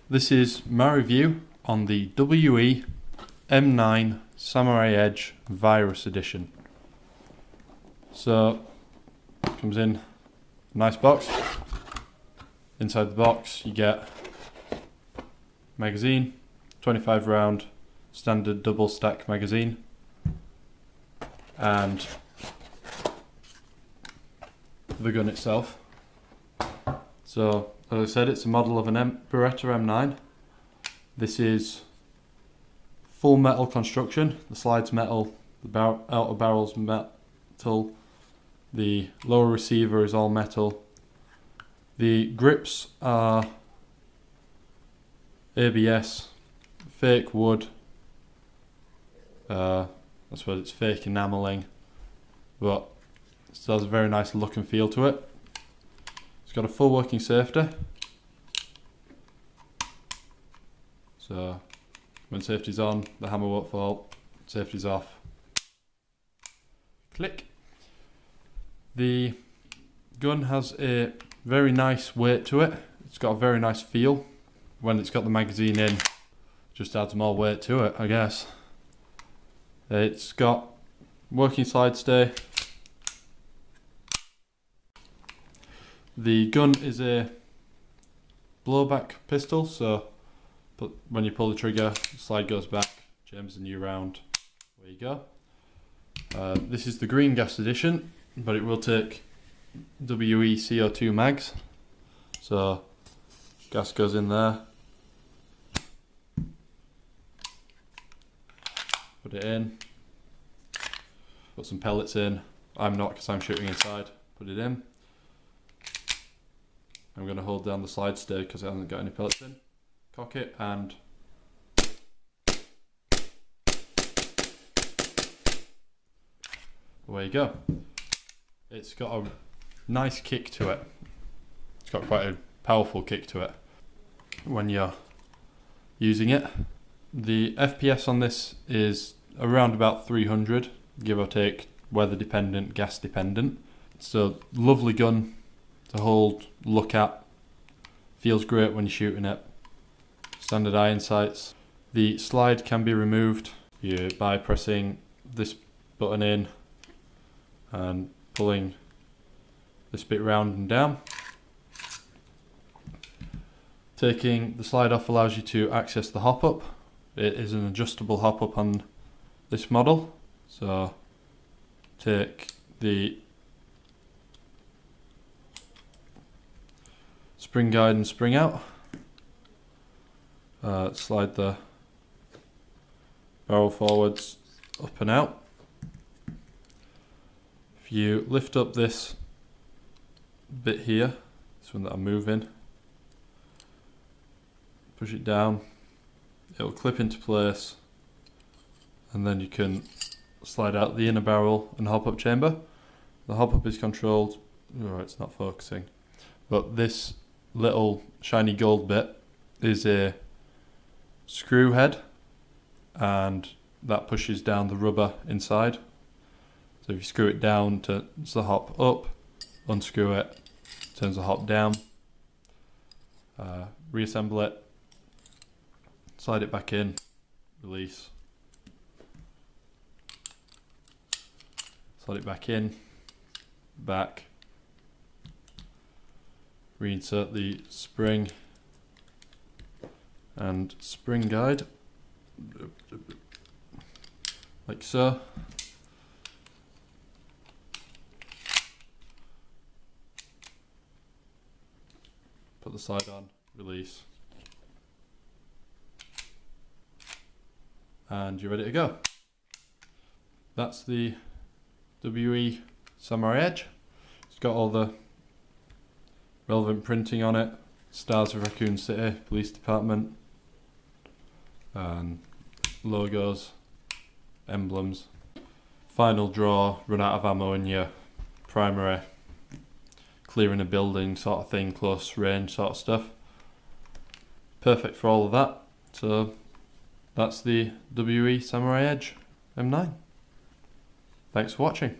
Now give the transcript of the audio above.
This is my review on the WE M9 Samurai Edge Virus Edition. So, comes in a nice box. Inside the box you get magazine, 25 round standard double stack magazine, and the gun itself. So, as I said, it's a model of an Beretta M9. This is full metal construction. The slide's metal, the outer barrel's metal, the lower receiver is all metal. The grips are ABS, fake wood, I suppose it's fake enameling, but it still has a very nice look and feel to it. It's got a full working safety, so when safety's on, the hammer won't fall. Safety's off, click. The gun has a very nice weight to it. It's got a very nice feel. When it's got the magazine in, just adds more weight to it, I guess. It's got working slide stay. The gun is a blowback pistol, so when you pull the trigger, the slide goes back, jams a new round. There you go. This is the green gas edition, but it will take WE CO2 mags. So gas goes in there. Put it in. Put some pellets in. I'm not, because I'm shooting inside. Put it in. I'm going to hold down the slide stay because it hasn't got any pellets in. Cock it and away you go. It's got a nice kick to it. It's got quite a powerful kick to it when you're using it. The FPS on this is around about 300, give or take, weather dependent, gas dependent. So lovely gun to hold, look at, feels great when you're shooting it. Standard iron sights. The slide can be removed by pressing this button in and pulling this bit round and down. Taking the slide off allows you to access the hop up. It is an adjustable hop up on this model. So take the spring guide and spring out. Slide the barrel forwards up and out. If you lift up this bit here, this one that I'm moving, push it down, it'll clip into place, and then you can slide out the inner barrel and hop up chamber. The hop up is controlled, oh, it's not focusing, but this little shiny gold bit is a screw head, and that pushes down the rubber inside. So if you screw it down to the hop up, unscrew it, turns the hop down, reassemble it, slide it back in, release, slide it back in, back, reinsert the spring and spring guide, like so. Put the slide on, release, and you're ready to go. That's the WE Samurai Edge. It's got all the relevant printing on it, stars of Raccoon City Police Department, and logos, emblems. Final draw, run out of ammo in your primary, clearing a building sort of thing, close range sort of stuff. Perfect for all of that. So that's the WE Samurai Edge M9. Thanks for watching.